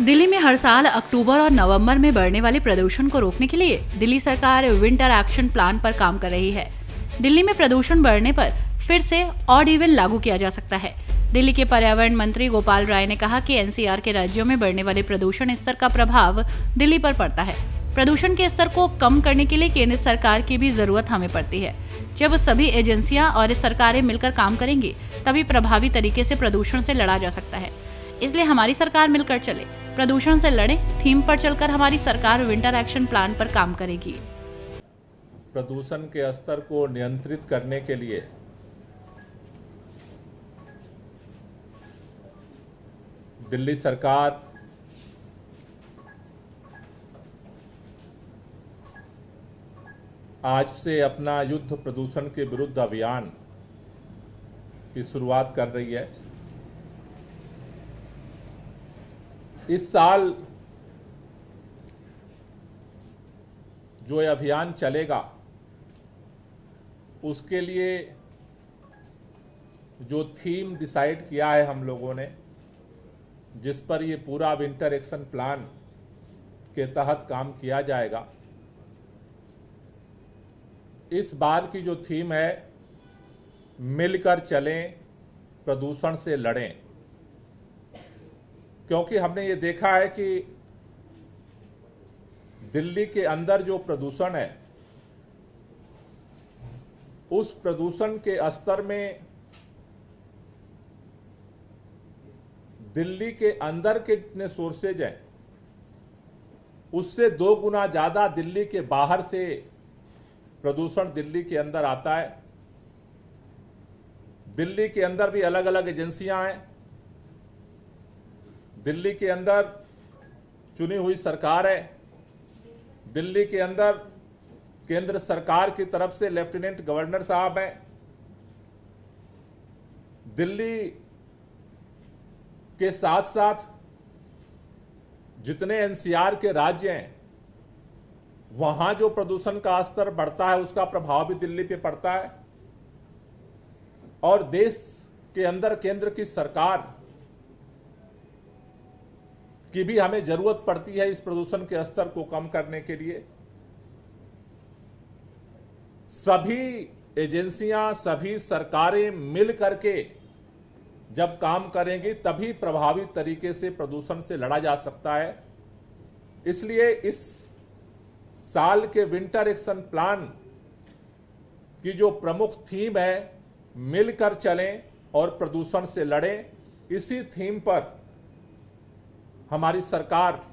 दिल्ली में हर साल अक्टूबर और नवंबर में बढ़ने वाले प्रदूषण को रोकने के लिए दिल्ली सरकार विंटर एक्शन प्लान पर काम कर रही है। दिल्ली में प्रदूषण बढ़ने पर फिर से ऑड इवन लागू किया जा सकता है। दिल्ली के पर्यावरण मंत्री गोपाल राय ने कहा कि एनसीआर के राज्यों में बढ़ने वाले प्रदूषण स्तर का प्रभाव दिल्ली पर पड़ता है। प्रदूषण के स्तर को कम करने के लिए केंद्र सरकार की भी जरूरत हमें पड़ती है। जब सभी एजेंसियां और सरकारें मिलकर काम करेंगी तभी प्रभावी तरीके से प्रदूषण से लड़ा जा सकता है। इसलिए हमारी सरकार मिलकर चले, प्रदूषण से लड़े थीम पर चलकर हमारी सरकार विंटर एक्शन प्लान पर काम करेगी। प्रदूषण के स्तर को नियंत्रित करने के लिए दिल्ली सरकार आज से अपना युद्ध प्रदूषण के विरुद्ध अभियान की शुरुआत कर रही है। इस साल जो ये अभियान चलेगा उसके लिए जो थीम डिसाइड किया है हम लोगों ने, जिस पर ये पूरा विंटर एक्शन प्लान के तहत काम किया जाएगा, इस बार की जो थीम है मिलकर चलें, प्रदूषण से लड़ें। क्योंकि हमने ये देखा है कि दिल्ली के अंदर जो प्रदूषण है उस प्रदूषण के स्तर में दिल्ली के अंदर के जितने सोर्सेज हैं उससे 2 गुना ज्यादा दिल्ली के बाहर से प्रदूषण दिल्ली के अंदर आता है। दिल्ली के अंदर भी अलग अलग एजेंसियां हैं। दिल्ली के अंदर चुनी हुई सरकार है। दिल्ली के अंदर केंद्र सरकार की तरफ से लेफ्टिनेंट गवर्नर साहब हैं। दिल्ली के साथ साथ जितने एनसीआर के राज्य हैं वहां जो प्रदूषण का स्तर बढ़ता है उसका प्रभाव भी दिल्ली पे पड़ता है। और देश के अंदर केंद्र की सरकार की भी हमें जरूरत पड़ती है इस प्रदूषण के स्तर को कम करने के लिए। सभी एजेंसियां, सभी सरकारें मिल करके जब काम करेंगी तभी प्रभावी तरीके से प्रदूषण से लड़ा जा सकता है। इसलिए इस साल के विंटर एक्शन प्लान की जो प्रमुख थीम है मिलकर चलें और प्रदूषण से लड़ें, इसी थीम पर हमारी सरकार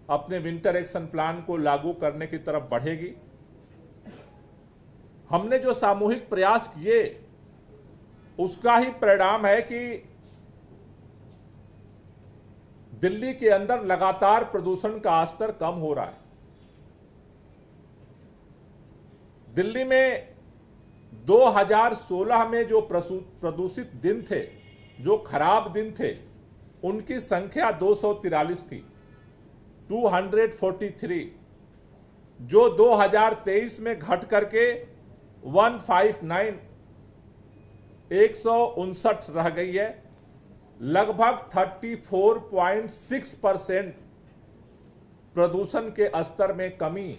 अपने विंटर एक्शन प्लान को लागू करने की तरफ बढ़ेगी। हमने जो सामूहिक प्रयास किए उसका ही परिणाम है कि दिल्ली के अंदर लगातार प्रदूषण का स्तर कम हो रहा है। दिल्ली में 2016 में जो प्रदूषित दिन थे, जो खराब दिन थे, उनकी संख्या 243 थी, 243, जो 2023 में घट करके 159, 159 रह गई है। लगभग 34.6% प्रदूषण के स्तर में कमी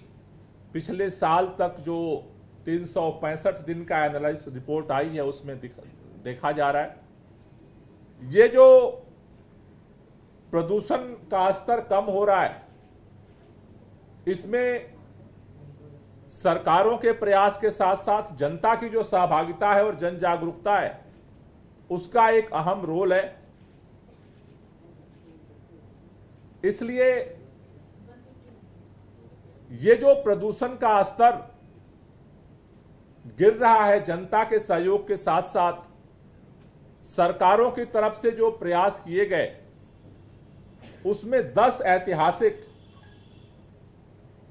पिछले साल तक जो 365 दिन का एनालिसिस रिपोर्ट आई है उसमें देखा जा रहा है। ये जो प्रदूषण का स्तर कम हो रहा है इसमें सरकारों के प्रयास के साथ साथ जनता की जो सहभागिता है और जन जागरूकता है उसका एक अहम रोल है। इसलिए ये जो प्रदूषण का स्तर गिर रहा है, जनता के सहयोग के साथ साथ सरकारों की तरफ से जो प्रयास किए गए उसमें 10 ऐतिहासिक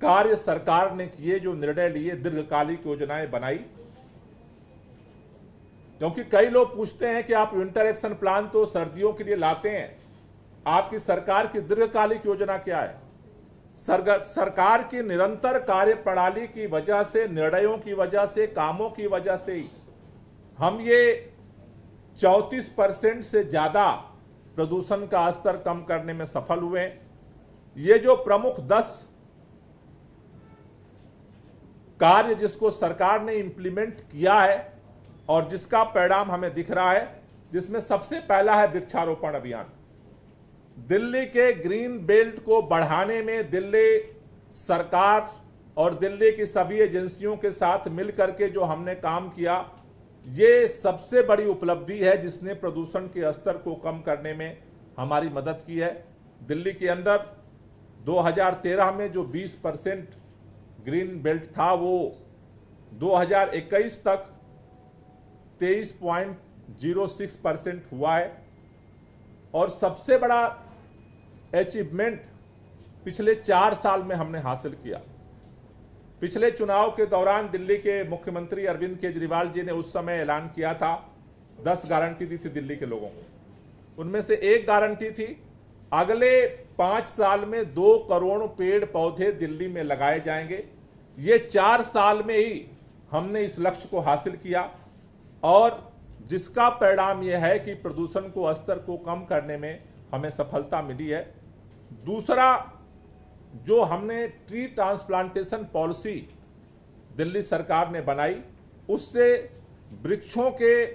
कार्य सरकार ने किए, जो निर्णय लिए, दीर्घकालिक योजनाएं बनाई। क्योंकि कई लोग पूछते हैं कि आप विंटर एक्शन प्लान तो सर्दियों के लिए लाते हैं, आपकी सरकार की दीर्घकालिक योजना क्या है? सरकार की निरंतर कार्य प्रणाली की वजह से, निर्णयों की वजह से, कामों की वजह से ही हम ये 34% से ज्यादा प्रदूषण का स्तर कम करने में सफल हुए हैं। ये जो प्रमुख 10 कार्य जिसको सरकार ने इंप्लीमेंट किया है और जिसका परिणाम हमें दिख रहा है, जिसमें सबसे पहला है वृक्षारोपण अभियान। दिल्ली के ग्रीन बेल्ट को बढ़ाने में दिल्ली सरकार और दिल्ली की सभी एजेंसियों के साथ मिलकर के जो हमने काम किया, ये सबसे बड़ी उपलब्धि है जिसने प्रदूषण के स्तर को कम करने में हमारी मदद की है। दिल्ली के अंदर 2013 में जो 20% ग्रीन बेल्ट था, वो 2021 तक 23.06% हुआ है। और सबसे बड़ा अचीवमेंट पिछले 4 साल में हमने हासिल किया। पिछले चुनाव के दौरान दिल्ली के मुख्यमंत्री अरविंद केजरीवाल जी ने उस समय ऐलान किया था, 10 गारंटी दी थी दिल्ली के लोगों को। उनमें से एक गारंटी थी, अगले 5 साल में 2 करोड़ पेड़ पौधे दिल्ली में लगाए जाएंगे। ये 4 साल में ही हमने इस लक्ष्य को हासिल किया और जिसका परिणाम यह है कि प्रदूषण को स्तर को कम करने में हमें सफलता मिली है। दूसरा, जो हमने ट्री ट्रांसप्लांटेशन पॉलिसी दिल्ली सरकार ने बनाई, उससे वृक्षों के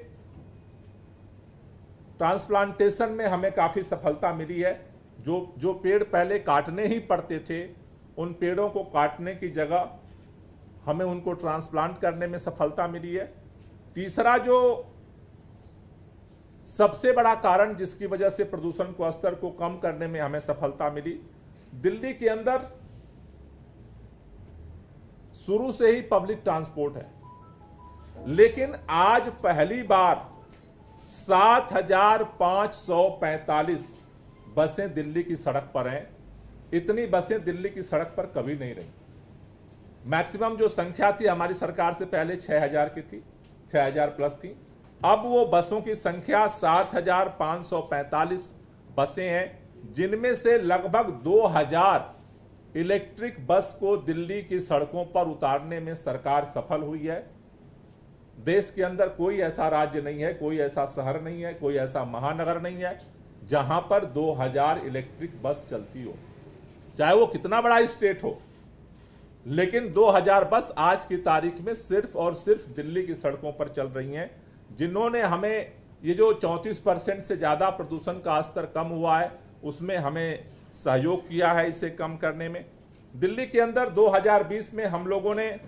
ट्रांसप्लांटेशन में हमें काफी सफलता मिली है। जो पेड़ पहले काटने ही पड़ते थे, उन पेड़ों को काटने की जगह हमें उनको ट्रांसप्लांट करने में सफलता मिली है। तीसरा, जो सबसे बड़ा कारण जिसकी वजह से प्रदूषण को स्तर को कम करने में हमें सफलता मिली, दिल्ली के अंदर शुरू से ही पब्लिक ट्रांसपोर्ट है, लेकिन आज पहली बार 7,545 बसें दिल्ली की सड़क पर हैं। इतनी बसें दिल्ली की सड़क पर कभी नहीं रही। मैक्सिमम जो संख्या थी हमारी सरकार से पहले 6,000 की थी, 6,000 प्लस थी। अब वो बसों की संख्या 7,545 बसें हैं, जिनमें से लगभग 2,000 इलेक्ट्रिक बस को दिल्ली की सड़कों पर उतारने में सरकार सफल हुई है। देश के अंदर कोई ऐसा राज्य नहीं है, कोई ऐसा शहर नहीं है, कोई ऐसा महानगर नहीं है जहां पर 2,000 इलेक्ट्रिक बस चलती हो, चाहे वो कितना बड़ा स्टेट हो। लेकिन 2,000 बस आज की तारीख में सिर्फ और सिर्फ दिल्ली की सड़कों पर चल रही हैं, जिन्होंने हमें ये जो 34% से ज़्यादा प्रदूषण का स्तर कम हुआ है, उसमें हमें सहयोग किया है इसे कम करने में। दिल्ली के अंदर 2020 में हम लोगों ने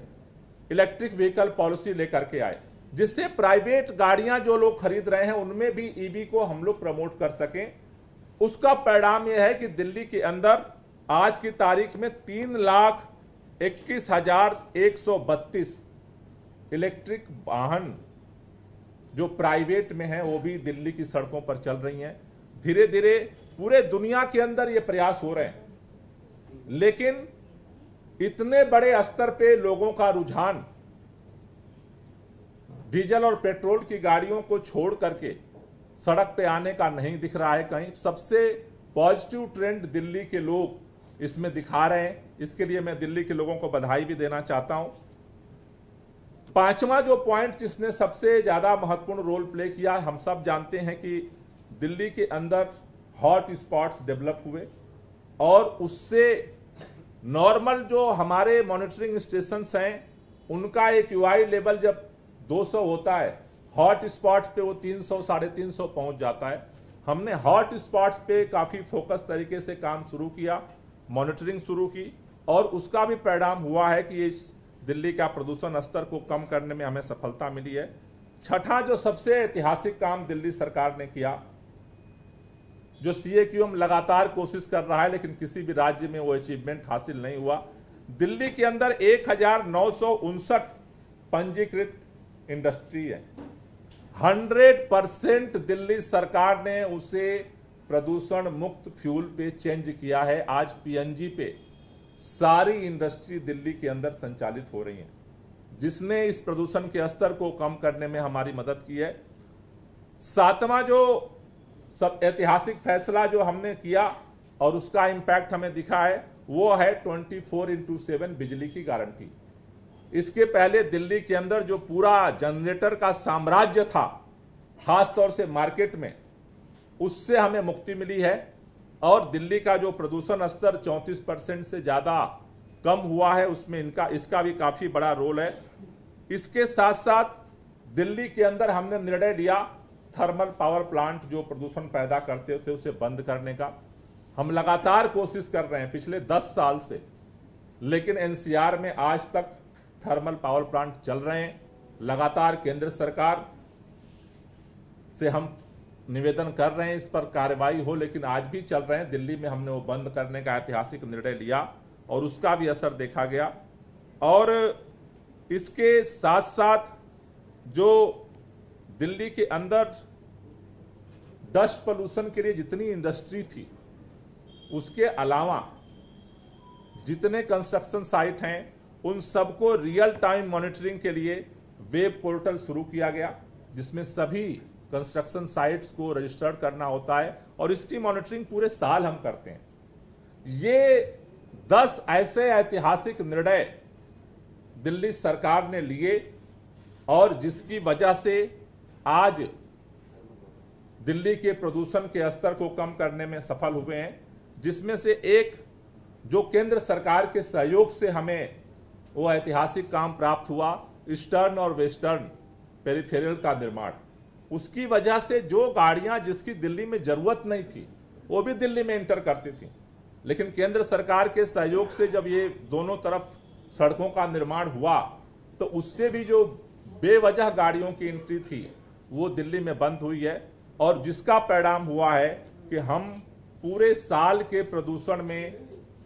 इलेक्ट्रिक व्हीकल पॉलिसी लेकर के आए, जिससे प्राइवेट गाड़ियां जो लोग खरीद रहे हैं उनमें भी ईवी को हम लोग प्रमोट कर सकें। उसका परिणाम यह है कि दिल्ली के अंदर आज की तारीख में 3,21,132 इलेक्ट्रिक वाहन जो प्राइवेट में हैं वो भी दिल्ली की सड़कों पर चल रही हैं। धीरे धीरे पूरे दुनिया के अंदर ये प्रयास हो रहे हैं, लेकिन इतने बड़े स्तर पे लोगों का रुझान डीजल और पेट्रोल की गाड़ियों को छोड़ करके सड़क पे आने का नहीं दिख रहा है कहीं। सबसे पॉजिटिव ट्रेंड दिल्ली के लोग इसमें दिखा रहे हैं, इसके लिए मैं दिल्ली के लोगों को बधाई भी देना चाहता हूं। पांचवा जो पॉइंट जिसने सबसे ज्यादा महत्वपूर्ण रोल प्ले किया, हम सब जानते हैं कि दिल्ली के अंदर हॉट स्पॉट्स डेवलप हुए और उससे नॉर्मल जो हमारे मॉनिटरिंग स्टेशंस हैं उनका एक यूआई लेवल जब 200 होता है, हॉट स्पॉट्स पे वो 300 350 पहुंच जाता है। हमने हॉट स्पॉट्स पे काफ़ी फोकस तरीके से काम शुरू किया, मॉनिटरिंग शुरू की और उसका भी परिणाम हुआ है कि इस दिल्ली का प्रदूषण स्तर को कम करने में हमें सफलता मिली है। छठा जो सबसे ऐतिहासिक काम दिल्ली सरकार ने किया, जो CAQM लगातार कोशिश कर रहा है लेकिन किसी भी राज्य में वो अचीवमेंट हासिल नहीं हुआ, दिल्ली के अंदर 1,959 पंजीकृत इंडस्ट्री है। 100% दिल्ली सरकार ने उसे प्रदूषण मुक्त फ्यूल पे चेंज किया है। आज PNG पे सारी इंडस्ट्री दिल्ली के अंदर संचालित हो रही है, जिसने इस प्रदूषण के स्तर को कम करने में हमारी मदद की है। सातवां जो सब ऐतिहासिक फैसला जो हमने किया और उसका इंपैक्ट हमें दिखा है वो है 24/7 बिजली की गारंटी। इसके पहले दिल्ली के अंदर जो पूरा जनरेटर का साम्राज्य था, खासतौर से मार्केट में, उससे हमें मुक्ति मिली है और दिल्ली का जो प्रदूषण स्तर 34% से ज़्यादा कम हुआ है, उसमें इसका भी काफ़ी बड़ा रोल है। इसके साथ साथ दिल्ली के अंदर हमने निर्णय लिया थर्मल पावर प्लांट जो प्रदूषण पैदा करते थे उसे बंद करने का। हम लगातार कोशिश कर रहे हैं पिछले 10 साल से, लेकिन एनसीआर में आज तक थर्मल पावर प्लांट चल रहे हैं। लगातार केंद्र सरकार से हम निवेदन कर रहे हैं इस पर कार्रवाई हो, लेकिन आज भी चल रहे हैं। दिल्ली में हमने वो बंद करने का ऐतिहासिक निर्णय लिया और उसका भी असर देखा गया। और इसके साथ साथ जो दिल्ली के अंदर डस्ट पोल्यूशन के लिए जितनी इंडस्ट्री थी, उसके अलावा जितने कंस्ट्रक्शन साइट हैं उन सबको रियल टाइम मॉनिटरिंग के लिए वेब पोर्टल शुरू किया गया, जिसमें सभी कंस्ट्रक्शन साइट्स को रजिस्टर्ड करना होता है और इसकी मॉनिटरिंग पूरे साल हम करते हैं। ये 10 ऐसे ऐतिहासिक निर्णय दिल्ली सरकार ने लिए और जिसकी वजह से आज दिल्ली के प्रदूषण के स्तर को कम करने में सफल हुए हैं, जिसमें से एक जो केंद्र सरकार के सहयोग से हमें वो ऐतिहासिक काम प्राप्त हुआ, ईस्टर्न और वेस्टर्न पेरिफेरल का निर्माण। उसकी वजह से जो गाड़ियां जिसकी दिल्ली में जरूरत नहीं थी वो भी दिल्ली में इंटर करती थी, लेकिन केंद्र सरकार के सहयोग से जब ये दोनों तरफ सड़कों का निर्माण हुआ तो उससे भी जो बेवजह गाड़ियों की एंट्री थी वो दिल्ली में बंद हुई है और जिसका परिणाम हुआ है कि हम पूरे साल के प्रदूषण में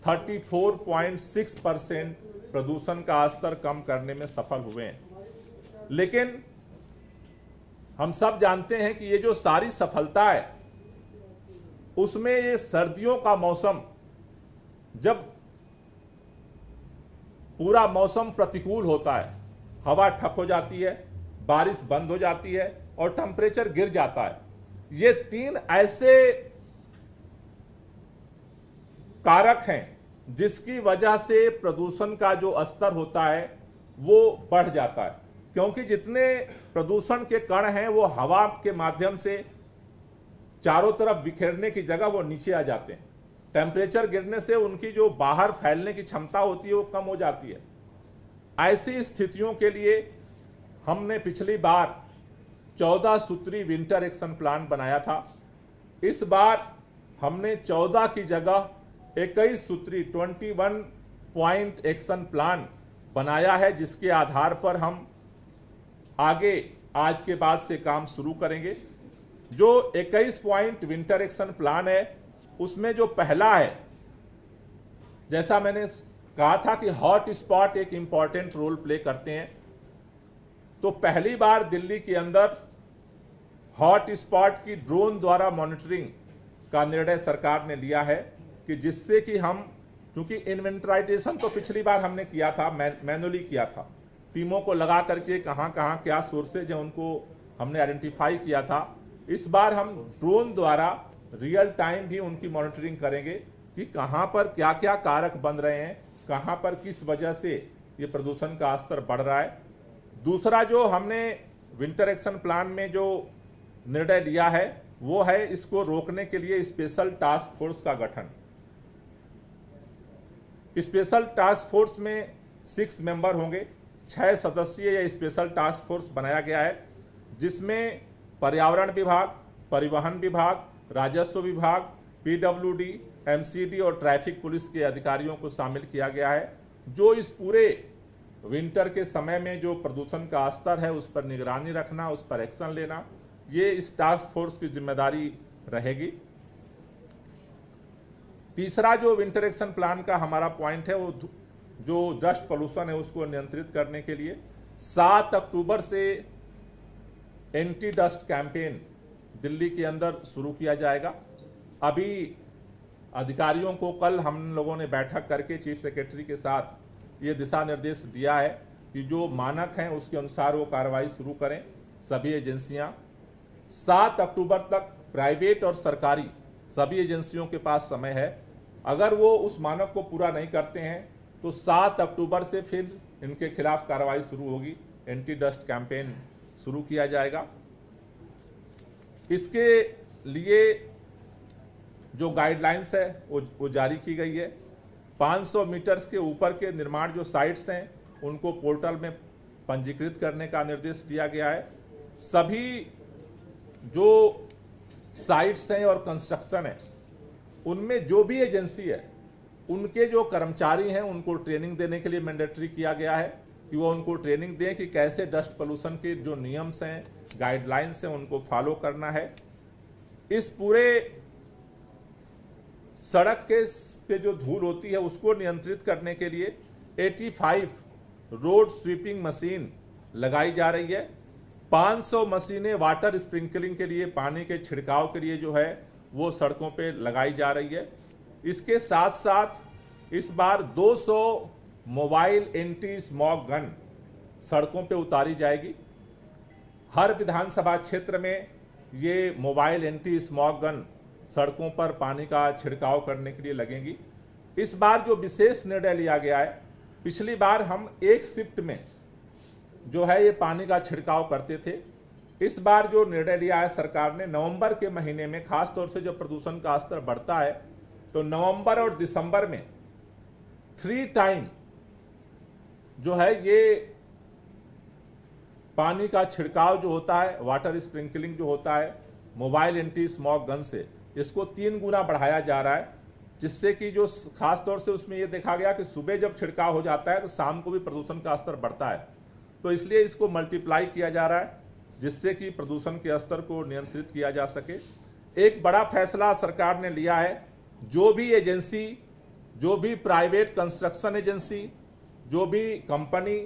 34.6% प्रदूषण का स्तर कम करने में सफल हुए हैं। लेकिन हम सब जानते हैं कि ये जो सारी सफलता है उसमें ये सर्दियों का मौसम, जब पूरा मौसम प्रतिकूल होता है, हवा ठप हो जाती है, बारिश बंद हो जाती है और टेम्परेचर गिर जाता है, ये 3 ऐसे कारक हैं जिसकी वजह से प्रदूषण का जो स्तर होता है वो बढ़ जाता है। क्योंकि जितने प्रदूषण के कण हैं वो हवा के माध्यम से चारों तरफ बिखेरने की जगह वो नीचे आ जाते हैं। टेम्परेचर गिरने से उनकी जो बाहर फैलने की क्षमता होती है वो कम हो जाती है। ऐसी स्थितियों के लिए हमने पिछली बार 14 सूत्री विंटर एक्शन प्लान बनाया था। इस बार हमने 14 की जगह 21 सूत्री 21 पॉइंट एक्शन प्लान बनाया है, जिसके आधार पर हम आगे आज के बाद से काम शुरू करेंगे। जो 21 पॉइंट विंटर एक्शन प्लान है उसमें जो पहला है, जैसा मैंने कहा था कि हॉट स्पॉट एक इंपॉर्टेंट रोल प्ले करते हैं, तो पहली बार दिल्ली के अंदर हॉट स्पॉट की ड्रोन द्वारा मॉनिटरिंग का निर्णय सरकार ने लिया है कि जिससे कि हम, क्योंकि इन्वेंटराइजेशन तो पिछली बार हमने किया था, मैनुअली किया था, टीमों को लगा करके कहाँ कहाँ क्या सोर्सेज हैं उनको हमने आइडेंटिफाई किया था। इस बार हम ड्रोन द्वारा रियल टाइम भी उनकी मॉनिटरिंग करेंगे कि कहाँ पर क्या क्या कारक बन रहे हैं, कहाँ पर किस वजह से ये प्रदूषण का स्तर बढ़ रहा है। दूसरा जो हमने विंटर एक्शन प्लान में जो निर्णय लिया है वो है इसको रोकने के लिए स्पेशल टास्क फोर्स का गठन। स्पेशल टास्क फोर्स में 6 मेंबर होंगे, 6 सदस्यीय यह स्पेशल टास्क फोर्स बनाया गया है, जिसमें पर्यावरण विभाग, परिवहन विभाग, राजस्व विभाग, पीडब्ल्यूडी, एमसीडी और ट्रैफिक पुलिस के अधिकारियों को शामिल किया गया है, जो इस पूरे विंटर के समय में जो प्रदूषण का स्तर है उस पर निगरानी रखना, उस पर एक्शन लेना, ये इस टास्क फोर्स की जिम्मेदारी रहेगी। तीसरा जो विंटर एक्शन प्लान का हमारा पॉइंट है वो जो डस्ट पोल्यूशन है उसको नियंत्रित करने के लिए 7 अक्टूबर से एंटी डस्ट कैंपेन दिल्ली के अंदर शुरू किया जाएगा। अभी अधिकारियों को कल हम लोगों ने बैठक करके चीफ सेक्रेटरी के साथ ये दिशा निर्देश दिया है कि जो मानक हैं उसके अनुसार वो कार्रवाई शुरू करें सभी एजेंसियां। 7 अक्टूबर तक प्राइवेट और सरकारी सभी एजेंसियों के पास समय है। अगर वो उस मानक को पूरा नहीं करते हैं तो 7 अक्टूबर से फिर इनके खिलाफ कार्रवाई शुरू होगी, एंटी डस्ट कैंपेन शुरू किया जाएगा। इसके लिए जो गाइडलाइंस है वो जारी की गई है। 500 मीटर्स के ऊपर के निर्माण जो साइट्स हैं उनको पोर्टल में पंजीकृत करने का निर्देश दिया गया है। सभी जो साइट्स हैं और कंस्ट्रक्शन है उनमें जो भी एजेंसी है उनके जो कर्मचारी हैं उनको ट्रेनिंग देने के लिए मैंडेटरी किया गया है कि वो उनको ट्रेनिंग दें कि कैसे डस्ट पोल्यूशन के जो नियम्स हैं, गाइडलाइंस हैं, उनको फॉलो करना है। इस पूरे सड़क पे जो धूल होती है उसको नियंत्रित करने के लिए 85 रोड स्वीपिंग मशीन लगाई जा रही है। 500 मशीनें वाटर स्प्रिंकलिंग के लिए, पानी के छिड़काव के लिए जो है वो सड़कों पे लगाई जा रही है। इसके साथ साथ इस बार 200 मोबाइल एंटी स्मॉग गन सड़कों पे उतारी जाएगी। हर विधानसभा क्षेत्र में ये मोबाइल एंटी स्मॉग गन सड़कों पर पानी का छिड़काव करने के लिए लगेंगी। इस बार जो विशेष निर्णय लिया गया है, पिछली बार हम एक शिफ्ट में जो है ये पानी का छिड़काव करते थे। इस बार जो निर्णय लिया है सरकार ने, नवंबर के महीने में खास तौर से जब प्रदूषण का स्तर बढ़ता है तो नवंबर और दिसंबर में 3 टाइम जो है ये पानी का छिड़काव जो होता है, वाटर स्प्रिंकलिंग जो होता है मोबाइल एंटी स्मॉग गन से, इसको 3 गुना बढ़ाया जा रहा है। जिससे कि जो खास तौर से उसमें ये देखा गया कि सुबह जब छिड़काव हो जाता है तो शाम को भी प्रदूषण का स्तर बढ़ता है, तो इसलिए इसको मल्टीप्लाई किया जा रहा है जिससे कि प्रदूषण के स्तर को नियंत्रित किया जा सके। एक बड़ा फैसला सरकार ने लिया है, जो भी एजेंसी, जो भी प्राइवेट कंस्ट्रक्शन एजेंसी, जो भी कंपनी,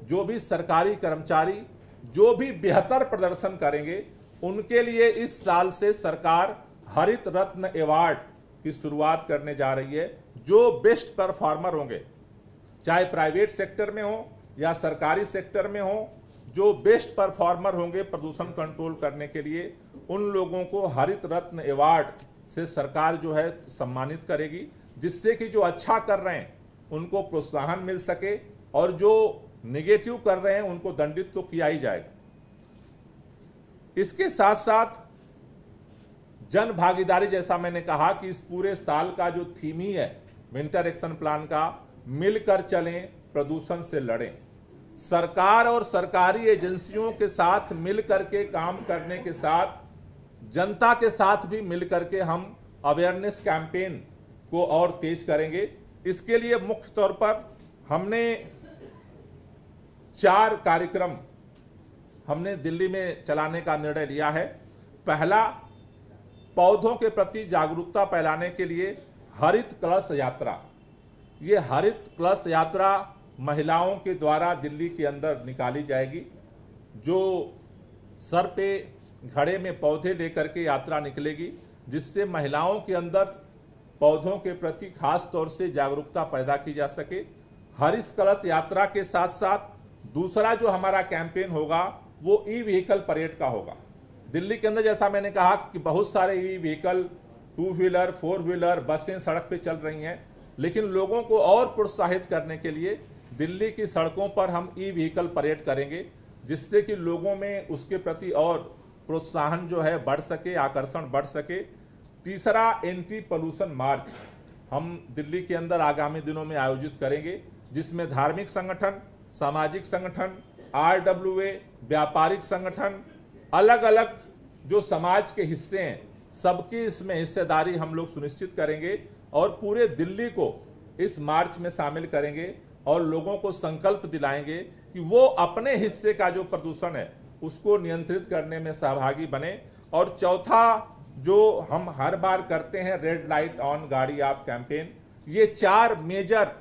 जो भी सरकारी कर्मचारी जो भी बेहतर प्रदर्शन करेंगे उनके लिए इस साल से सरकार हरित रत्न अवार्ड की शुरुआत करने जा रही है। जो बेस्ट परफॉर्मर होंगे, चाहे प्राइवेट सेक्टर में हो या सरकारी सेक्टर में हो, जो बेस्ट परफॉर्मर होंगे प्रदूषण कंट्रोल करने के लिए, उन लोगों को हरित रत्न अवार्ड से सरकार जो है सम्मानित करेगी, जिससे कि जो अच्छा कर रहे हैं उनको प्रोत्साहन मिल सके और जो नेगेटिव कर रहे हैं उनको दंडित तो किया ही जाएगा। इसके साथ साथ जन भागीदारी, जैसा मैंने कहा कि इस पूरे साल का जो थीम ही है विंटर एक्शन प्लान का, मिलकर चलें प्रदूषण से लड़ें। सरकार और सरकारी एजेंसियों के साथ मिलकर के काम करने के साथ जनता के साथ भी मिलकर के हम अवेयरनेस कैंपेन को और तेज करेंगे। इसके लिए मुख्य तौर पर हमने 4 कार्यक्रम हमने दिल्ली में चलाने का निर्णय लिया है। पहला, पौधों के प्रति जागरूकता फैलाने के लिए हरित कलश यात्रा। ये हरित कलश यात्रा महिलाओं के द्वारा दिल्ली के अंदर निकाली जाएगी, जो सर पे घड़े में पौधे लेकर के यात्रा निकलेगी, जिससे महिलाओं के अंदर पौधों के प्रति खास तौर से जागरूकता पैदा की जा सके। हरित कलश यात्रा के साथ साथ दूसरा जो हमारा कैंपेन होगा वो ई व्हीकल परेड का होगा। दिल्ली के अंदर जैसा मैंने कहा कि बहुत सारे ई व्हीकल, 2 व्हीलर, 4 व्हीलर, बसें सड़क पे चल रही हैं, लेकिन लोगों को और प्रोत्साहित करने के लिए दिल्ली की सड़कों पर हम ई व्हीकल परेड करेंगे, जिससे कि लोगों में उसके प्रति और प्रोत्साहन जो है बढ़ सके, आकर्षण बढ़ सके। तीसरा, एंटी पोल्यूशन मार्च हम दिल्ली के अंदर आगामी दिनों में आयोजित करेंगे, जिसमें धार्मिक संगठन, सामाजिक संगठन, RWA, व्यापारिक संगठन, अलग अलग जो समाज के हिस्से हैं, सबकी इसमें हिस्सेदारी हम लोग सुनिश्चित करेंगे और पूरे दिल्ली को इस मार्च में शामिल करेंगे और लोगों को संकल्प दिलाएंगे कि वो अपने हिस्से का जो प्रदूषण है उसको नियंत्रित करने में सहभागी बने। और चौथा, जो हम हर बार करते हैं, रेड लाइट ऑन गाड़ी आप कैंपेन। ये 4 मेजर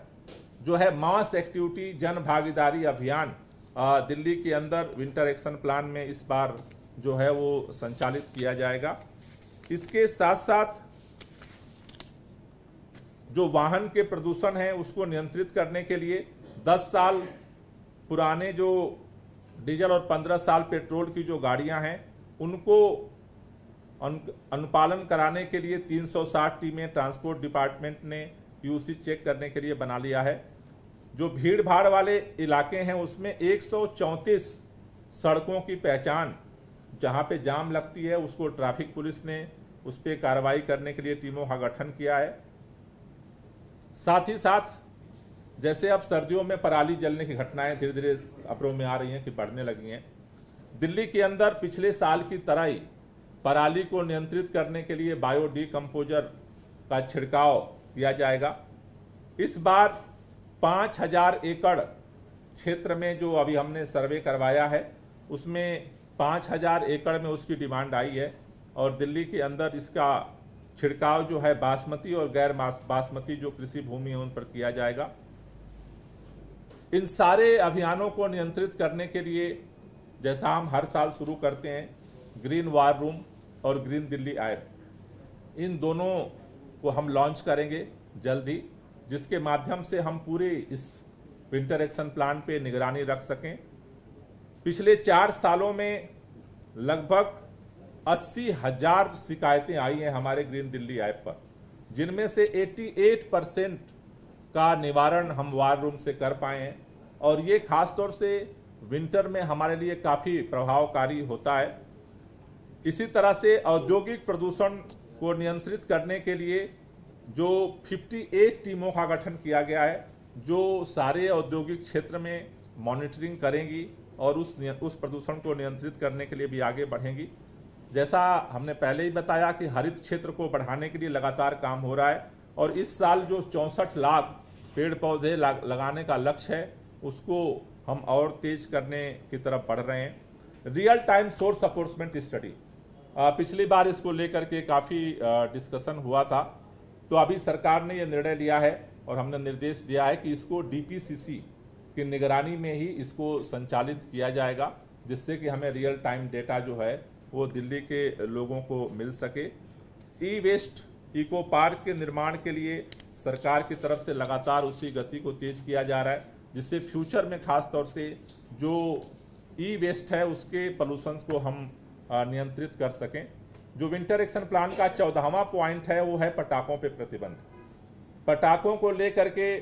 जो है मास एक्टिविटी, जन भागीदारी अभियान दिल्ली के अंदर विंटर एक्शन प्लान में इस बार जो है वो संचालित किया जाएगा। इसके साथ साथ जो वाहन के प्रदूषण है उसको नियंत्रित करने के लिए 10 साल पुराने जो डीजल और 15 साल पेट्रोल की जो गाड़ियां हैं उनको अनुपालन कराने के लिए 360 टीमें ट्रांसपोर्ट डिपार्टमेंट ने यूसी चेक करने के लिए बना लिया है। जो भीड़ भाड़ वाले इलाके हैं उसमें 134 सड़कों की पहचान जहाँ पे जाम लगती है उसको ट्रैफिक पुलिस ने उस पर कार्रवाई करने के लिए टीमों का गठन किया है। साथ ही साथ जैसे अब सर्दियों में पराली जलने की घटनाएं धीरे धीरे खबरों में आ रही हैं कि बढ़ने लगी हैं, दिल्ली के अंदर पिछले साल की तरह ही पराली को नियंत्रित करने के लिए बायो डीकम्पोजर का छिड़काव किया जाएगा। इस बार 5000 एकड़ क्षेत्र में जो अभी हमने सर्वे करवाया है उसमें 5000 एकड़ में उसकी डिमांड आई है और दिल्ली के अंदर इसका छिड़काव जो है बासमती और गैर बासमती जो कृषि भूमि है उन पर किया जाएगा। इन सारे अभियानों को नियंत्रित करने के लिए जैसा हम हर साल शुरू करते हैं, ग्रीन वार रूम और ग्रीन दिल्ली ऐप, इन दोनों को हम लॉन्च करेंगे जल्द ही, जिसके माध्यम से हम पूरे इस विंटर एक्शन प्लान पे निगरानी रख सकें। पिछले 4 सालों में लगभग 80,000 शिकायतें आई हैं हमारे ग्रीन दिल्ली ऐप पर, जिनमें से 88% का निवारण हम वार रूम से कर पाए हैं और ये खासतौर से विंटर में हमारे लिए काफ़ी प्रभावकारी होता है। इसी तरह से औद्योगिक प्रदूषण को नियंत्रित करने के लिए जो 58 टीमों का गठन किया गया है जो सारे औद्योगिक क्षेत्र में मॉनिटरिंग करेंगी और उस प्रदूषण को नियंत्रित करने के लिए भी आगे बढ़ेंगी। जैसा हमने पहले ही बताया कि हरित क्षेत्र को बढ़ाने के लिए लगातार काम हो रहा है और इस साल जो 64 लाख पेड़ पौधे लगाने का लक्ष्य है उसको हम और तेज करने की तरफ बढ़ रहे हैं। रियल टाइम सोर्स अपोर्समेंट स्टडी, पिछली बार इसको लेकर के काफ़ी डिस्कशन हुआ था, तो अभी सरकार ने यह निर्णय लिया है और हमने निर्देश दिया है कि इसको डीपीसीसी की निगरानी में ही इसको संचालित किया जाएगा, जिससे कि हमें रियल टाइम डेटा जो है वो दिल्ली के लोगों को मिल सके। ई वेस्ट इको पार्क के निर्माण के लिए सरकार की तरफ से लगातार उसी गति को तेज किया जा रहा है, जिससे फ्यूचर में खास तौर से जो ई वेस्ट है उसके पॉल्यूशंस को हम नियंत्रित कर सकें। जो विंटर एक्शन प्लान का 14वां पॉइंट है वो है पटाखों पे प्रतिबंध। पटाखों को लेकर के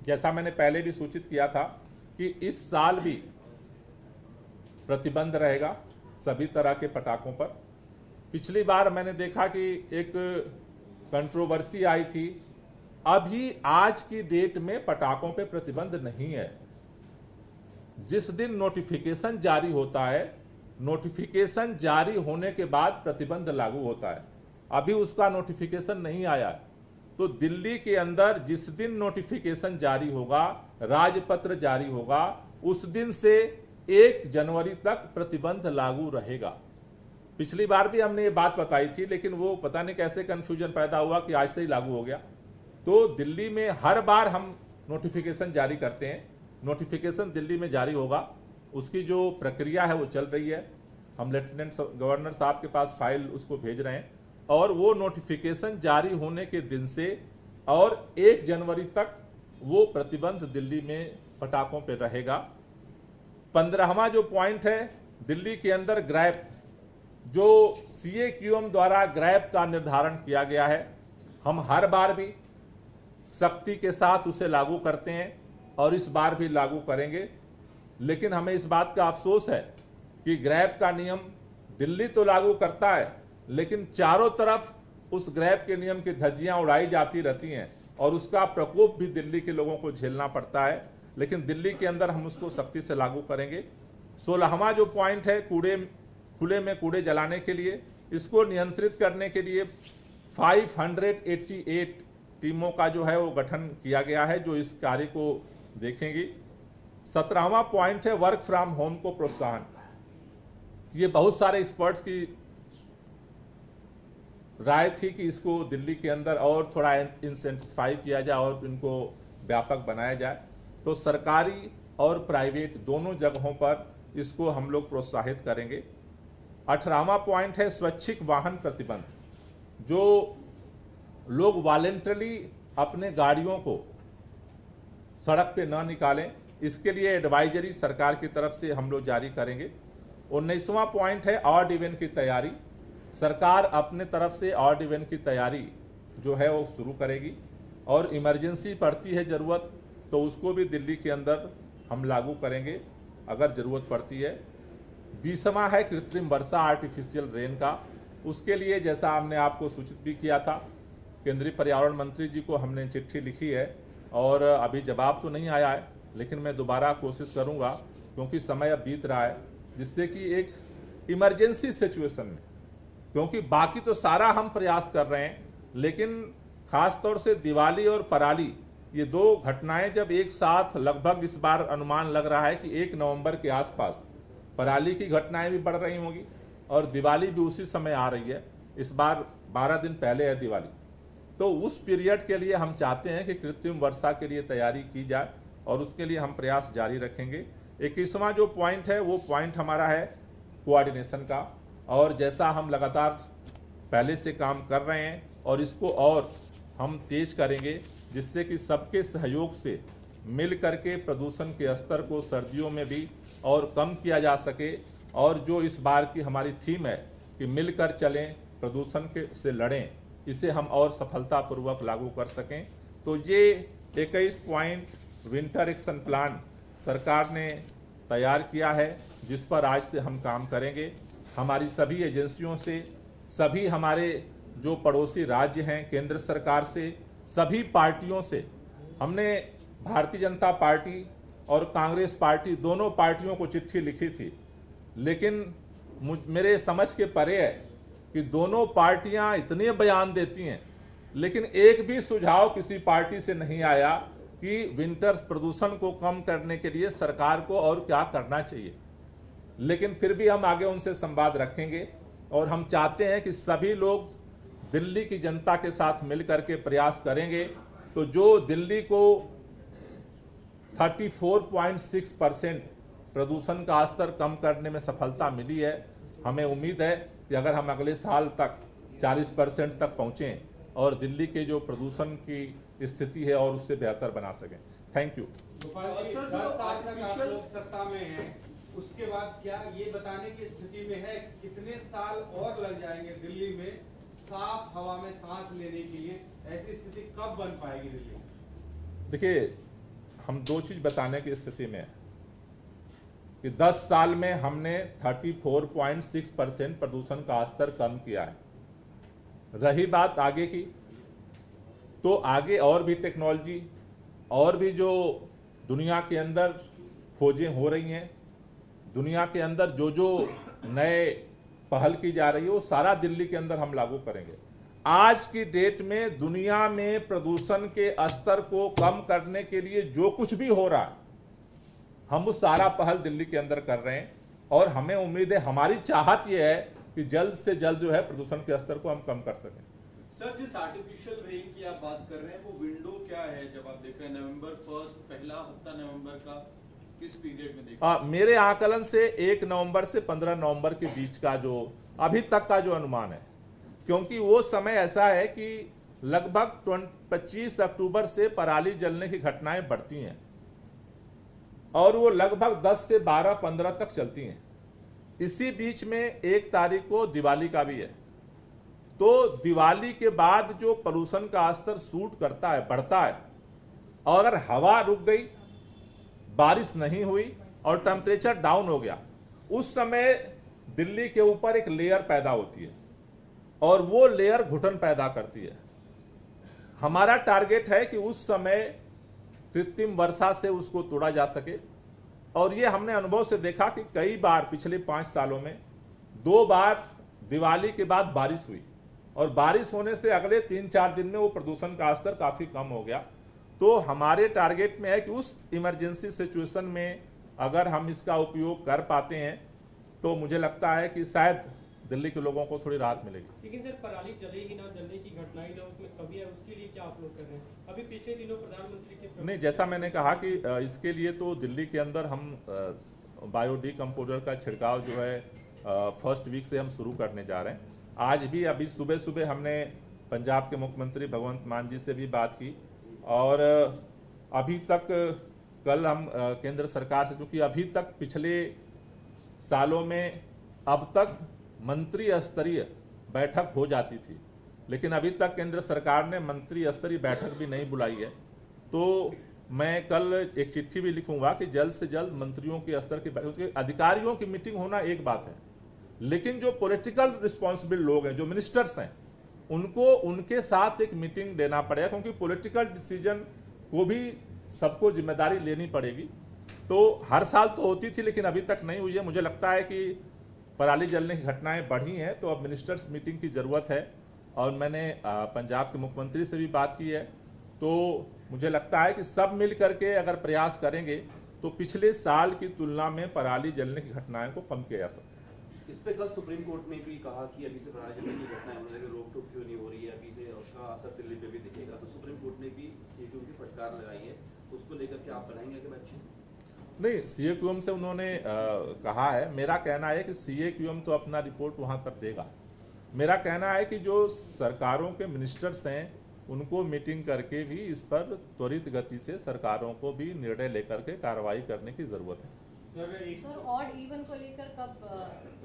जैसा मैंने पहले भी सूचित किया था कि इस साल भी प्रतिबंध रहेगा सभी तरह के पटाखों पर। पिछली बार मैंने देखा कि एक कंट्रोवर्सी आई थी, अभी आज की डेट में पटाखों पे प्रतिबंध नहीं है। जिस दिन नोटिफिकेशन जारी होता है, नोटिफिकेशन जारी होने के बाद प्रतिबंध लागू होता है। अभी उसका नोटिफिकेशन नहीं आया, तो दिल्ली के अंदर जिस दिन नोटिफिकेशन जारी होगा, राजपत्र जारी होगा, उस दिन से 1 जनवरी तक प्रतिबंध लागू रहेगा। पिछली बार भी हमने ये बात बताई थी, लेकिन वो पता नहीं कैसे कंफ्यूजन पैदा हुआ कि आज से ही लागू हो गया। तो दिल्ली में हर बार हम नोटिफिकेशन जारी करते हैं, नोटिफिकेशन दिल्ली में जारी होगा, उसकी जो प्रक्रिया है वो चल रही है। हम लेफ्टिनेंट गवर्नर साहब के पास फाइल उसको भेज रहे हैं और वो नोटिफिकेशन जारी होने के दिन से और 1 जनवरी तक वो प्रतिबंध दिल्ली में पटाखों पर रहेगा। 15वां जो पॉइंट है, दिल्ली के अंदर ग्रैप, जो CAQM द्वारा ग्रैप का निर्धारण किया गया है, हम हर बार भी सख्ती के साथ उसे लागू करते हैं और इस बार भी लागू करेंगे। लेकिन हमें इस बात का अफसोस है कि ग्रैप का नियम दिल्ली तो लागू करता है, लेकिन चारों तरफ उस ग्रैप के नियम की धज्जियां उड़ाई जाती रहती हैं और उसका प्रकोप भी दिल्ली के लोगों को झेलना पड़ता है। लेकिन दिल्ली के अंदर हम उसको सख्ती से लागू करेंगे। 16वां जो पॉइंट है, खुले में कूड़े जलाने के लिए, इसको नियंत्रित करने के लिए 588 टीमों का जो है वो गठन किया गया है जो इस कार्य को देखेंगी। 17वां पॉइंट है वर्क फ्रॉम होम को प्रोत्साहन। ये बहुत सारे एक्सपर्ट्स की राय थी कि इसको दिल्ली के अंदर और थोड़ा इंसेंटिफाई किया जाए और इनको व्यापक बनाया जाए। तो सरकारी और प्राइवेट दोनों जगहों पर इसको हम लोग प्रोत्साहित करेंगे। 18वां पॉइंट है स्वैच्छिक वाहन प्रतिबंध। जो लोग वॉलेंटरली अपने गाड़ियों को सड़क पे न निकालें, इसके लिए एडवाइजरी सरकार की तरफ से हम लोग जारी करेंगे। 19वां पॉइंट है ऑड इवेंट की तैयारी। सरकार अपने तरफ से ऑड इवेंट की तैयारी जो है वो शुरू करेगी और इमरजेंसी पड़ती है ज़रूरत तो उसको भी दिल्ली के अंदर हम लागू करेंगे अगर ज़रूरत पड़ती है। 20वां है कृत्रिम वर्षा, आर्टिफिशियल रेन का। उसके लिए जैसा हमने आपको सूचित भी किया था, केंद्रीय पर्यावरण मंत्री जी को हमने चिट्ठी लिखी है और अभी जवाब तो नहीं आया है, लेकिन मैं दोबारा कोशिश करूंगा क्योंकि समय अब बीत रहा है, जिससे कि एक इमरजेंसी सिचुएशन में, क्योंकि बाकी तो सारा हम प्रयास कर रहे हैं, लेकिन खास तौर से दिवाली और पराली, ये दो घटनाएं जब एक साथ, लगभग इस बार अनुमान लग रहा है कि 1 नवंबर के आसपास पराली की घटनाएं भी बढ़ रही होंगी और दिवाली भी उसी समय आ रही है। इस बार 12 दिन पहले है दिवाली, तो उस पीरियड के लिए हम चाहते हैं कि कृत्रिम वर्षा के लिए तैयारी की जाए और उसके लिए हम प्रयास जारी रखेंगे। 21वां जो पॉइंट है वो पॉइंट हमारा है कोऑर्डिनेशन का, और जैसा हम लगातार पहले से काम कर रहे हैं और इसको और हम तेज करेंगे, जिससे कि सबके सहयोग से मिल करके प्रदूषण के स्तर को सर्दियों में भी और कम किया जा सके। और जो इस बार की हमारी थीम है कि मिलकर चलें, प्रदूषण के से लड़ें, इसे हम और सफलतापूर्वक लागू कर सकें। तो ये 21 पॉइंट विंटर एक्शन प्लान सरकार ने तैयार किया है, जिस पर आज से हम काम करेंगे। हमारी सभी एजेंसियों से, सभी हमारे जो पड़ोसी राज्य हैं, केंद्र सरकार से, सभी पार्टियों से हमने भारतीय जनता पार्टी और कांग्रेस पार्टी दोनों पार्टियों को चिट्ठी लिखी थी, लेकिन मेरे समझ के परे है कि दोनों पार्टियां इतने बयान देती हैं, लेकिन एक भी सुझाव किसी पार्टी से नहीं आया कि विंटर्स प्रदूषण को कम करने के लिए सरकार को और क्या करना चाहिए। लेकिन फिर भी हम आगे उनसे संवाद रखेंगे और हम चाहते हैं कि सभी लोग दिल्ली की जनता के साथ मिलकर के प्रयास करेंगे। तो जो दिल्ली को 34.6% प्रदूषण का स्तर कम करने में सफलता मिली है, हमें उम्मीद है कि अगर हम अगले साल तक 40% तक पहुंचें और दिल्ली के जो प्रदूषण की स्थिति है और उससे बेहतर बना सकें। Thank you. गोपाल जी, 10 साल तक आप लोग सत्ता में हैं, उसके बाद क्या ये बताने की स्थिति में है कितने साल और लग जाएंगे दिल्ली में साफ हवा में सांस लेने के लिए? ऐसी स्थिति कब बन पाएगी दिल्ली में? देखिए, हम दो चीज बताने की स्थिति में है कि 10 साल में हमने 34.6% प्रदूषण का स्तर कम किया है। रही बात आगे की, तो आगे और भी टेक्नोलॉजी और भी जो दुनिया के अंदर खोजें हो रही हैं, दुनिया के अंदर जो जो नए पहल की जा रही है, वो सारा दिल्ली के अंदर हम लागू करेंगे। आज की डेट में दुनिया में प्रदूषण के स्तर को कम करने के लिए जो कुछ भी हो रहा है, हम वो सारा पहल दिल्ली के अंदर कर रहे हैं और हमें उम्मीद है, हमारी चाहत ये है कि जल्द से जल्द जो है प्रदूषण के स्तर को हम कम कर सकें। सर, जिस आर्टिफिशियल रेन की आप बात कर रहे हैं, वो विंडो क्या है? जब आप देख रहे हैं नवंबर 1, पहला हफ्ता नवंबर का, किस पीरियड में देख मेरे आकलन से 1 नवंबर से 15 नवंबर के बीच का जो अभी तक का जो अनुमान है, क्योंकि वो समय ऐसा है कि लगभग 25 अक्टूबर से पराली जलने की घटनाएं बढ़ती हैं और वो लगभग 10 से 12-15 तक चलती हैं। इसी बीच में 1 तारीख को दिवाली का भी है, तो दिवाली के बाद जो प्रदूषण का स्तर शूट करता है, बढ़ता है, और अगर हवा रुक गई, बारिश नहीं हुई और टेम्परेचर डाउन हो गया, उस समय दिल्ली के ऊपर एक लेयर पैदा होती है और वो लेयर घुटन पैदा करती है। हमारा टारगेट है कि उस समय कृत्रिम वर्षा से उसको तोड़ा जा सके, और ये हमने अनुभव से देखा कि कई बार पिछले 5 सालों में 2 बार दिवाली के बाद बारिश हुई और बारिश होने से अगले 3-4 दिन में वो प्रदूषण का स्तर काफी कम हो गया। तो हमारे टारगेट में है कि उस इमरजेंसी सिचुएशन में अगर हम इसका उपयोग कर पाते हैं तो मुझे लगता है कि शायद दिल्ली के लोगों को थोड़ी राहत मिलेगी। लेकिन सर, पराली जलेगी ना, जलने की घटनाएं ना उसमें कमी है, उसके लिए क्या आप लोग कर रहे हैं? अभी पिछले दिनों प्रधानमंत्री के नहीं, जैसा मैंने कहा कि इसके लिए तो दिल्ली के अंदर हम बायो डीकम्पोजर का छिड़काव जो है फर्स्ट वीक से हम शुरू करने जा रहे हैं। आज भी अभी सुबह सुबह हमने पंजाब के मुख्यमंत्री भगवंत मान जी से भी बात की और अभी तक कल हम केंद्र सरकार से, चूँकि अभी तक पिछले सालों में अब तक मंत्री स्तरीय बैठक हो जाती थी, लेकिन अभी तक केंद्र सरकार ने मंत्री स्तरीय बैठक भी नहीं बुलाई है। तो मैं कल एक चिट्ठी भी लिखूंगा कि जल्द से जल्द मंत्रियों के स्तर की उसके अधिकारियों की मीटिंग होना एक बात है, लेकिन जो पॉलिटिकल रिस्पॉन्सिबल लोग हैं, जो मिनिस्टर्स हैं, उनको उनके साथ एक मीटिंग देना पड़ेगा, क्योंकि पॉलिटिकल डिसीजन को भी सबको जिम्मेदारी लेनी पड़ेगी। तो हर साल तो होती थी, लेकिन अभी तक नहीं हुई है। मुझे लगता है कि पराली जलने की घटनाएं बढ़ी हैं, तो अब मिनिस्टर्स मीटिंग की ज़रूरत है। और मैंने पंजाब के मुख्यमंत्री से भी बात की है, तो मुझे लगता है कि सब मिल करके अगर प्रयास करेंगे तो पिछले साल की तुलना में पराली जलने की घटनाएं को कम किया जा सकता है। इस पे कल सुप्रीम कोर्ट में भी कहा कि अभी से पराली जलने की घटनाएं होने लगी, रोक टोक क्यों नहीं हो रही है, अभी से उसका असर दिल्ली पे भी दिखेगा। तो सुप्रीम कोर्ट ने भी सीएक्यूएम की फटकार लगाई है, उसको लेकर के आप बनाएंगे कि अच्छे नहीं, सीएक्यूएम से उन्होंने कहा है। मेरा कहना है कि सीएक्यूएम तो अपना रिपोर्ट वहां पर देगा। मेरा कहना है कि जो सरकारों के मिनिस्टर्स हैं उनको मीटिंग करके भी इस पर त्वरित गति से सरकारों को भी निर्णय लेकर के कार्रवाई करने की जरूरत है। सर ऑड इवन को लेकर कब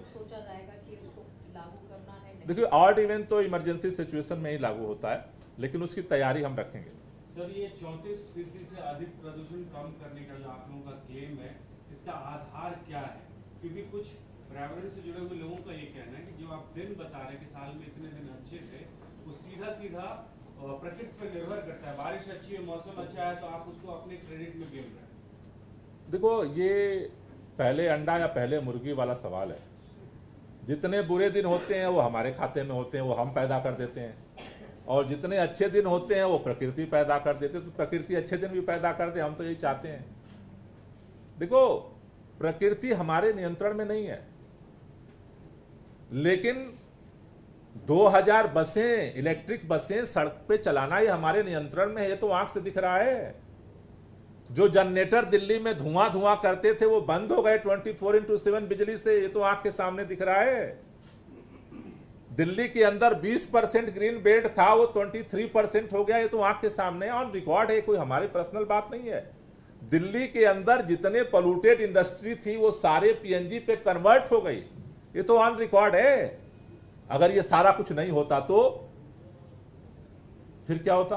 सोचा जाएगा कि उसको लागू करना है? देखिए, ऑड इवन तो इमरजेंसी सिचुएशन में ही लागू होता है, लेकिन उसकी तैयारी हम रखेंगे। सर, ये 34% से अधिक प्रदूषण कम करने का जो आप लोगों का क्लेम है, इसका आधार क्या है? क्योंकि कुछ पर्यावरण से जुड़े हुए लोगों का ये कहना है कि जो आप दिन बता रहे हैं कि साल में इतने दिन अच्छे से, वो सीधा प्रकृति पर निर्भर करता है। बारिश अच्छी है, मौसम अच्छा है, तो आप उसको अपने क्रेडिट में गिन रहे हैं। देखो, ये पहले अंडा या पहले मुर्गी वाला सवाल है। जितने बुरे दिन होते हैं वो हमारे खाते में होते हैं, वो हम पैदा कर देते हैं, और जितने अच्छे दिन होते हैं वो प्रकृति पैदा कर देते हैं। तो प्रकृति अच्छे दिन भी पैदा कर दे, हम तो यही चाहते हैं। देखो, प्रकृति हमारे नियंत्रण में नहीं है, लेकिन 2000 बसें, इलेक्ट्रिक बसें सड़क पे चलाना ये हमारे नियंत्रण में है। ये तो आंख से दिख रहा है। जो जनरेटर दिल्ली में धुआं करते थे वो बंद हो गए 24/7 बिजली से, ये तो आंख के सामने दिख रहा है। दिल्ली के अंदर 20% ग्रीन बेल्ट था, वो 23% हो गया, ये तो आंख के सामने ऑन रिकॉर्ड है, कोई हमारी पर्सनल बात नहीं है। दिल्ली के अंदर जितने पोल्यूटेड इंडस्ट्री थी वो सारे पीएनजी पे कन्वर्ट हो गई, ये तो ऑन रिकॉर्ड है। अगर ये सारा कुछ नहीं होता तो फिर क्या होता?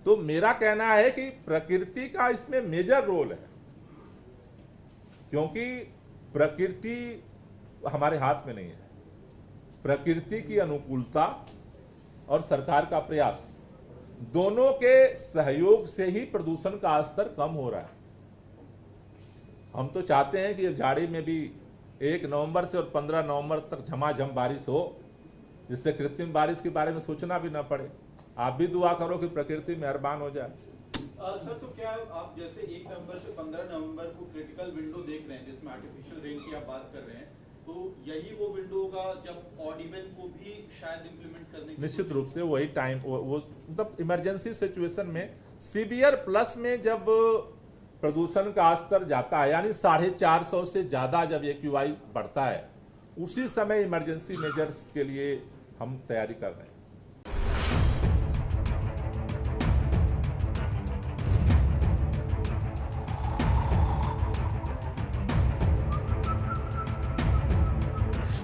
तो मेरा कहना है कि प्रकृति का इसमें मेजर रोल है, क्योंकि प्रकृति हमारे हाथ में नहीं है। प्रकृति की अनुकूलता और सरकार का प्रयास, दोनों के सहयोग से ही प्रदूषण का स्तर कम हो रहा है। हम तो चाहते हैं कि झाड़ी में भी 1 नवंबर से और 15 नवंबर तक झमाझम बारिश हो, जिससे कृत्रिम बारिश के बारे में सोचना भी ना पड़े। आप भी दुआ करो कि प्रकृति मेहरबान हो जाए। सर, तो क्या आप जैसे 1 नवंबर से 15 नवंबर को क्रिटिकल विंडो देख रहे हैं, जिसमें आर्टिफिशियल रेन की आप बात कर रहे हैं, तो यही वो विंडो होगा जब ऑड इवन को भी शायद इंप्लीमेंट करने की? निश्चित रूप से वही टाइम, वो मतलब इमरजेंसी सिचुएशन में सीवियर प्लस में जब प्रदूषण का स्तर जाता है, यानी 450 से ज्यादा जब AQI बढ़ता है, उसी समय इमरजेंसी मेजर्स के लिए हम तैयारी कर रहे हैं।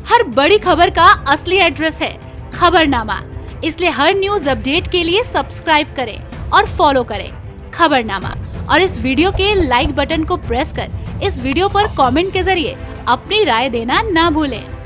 हर बड़ी खबर का असली एड्रेस है खबरनामा, इसलिए हर न्यूज अपडेट के लिए सब्सक्राइब करें और फॉलो करें खबरनामा। और इस वीडियो के लाइक बटन को प्रेस कर इस वीडियो पर कमेंट के जरिए अपनी राय देना ना भूलें।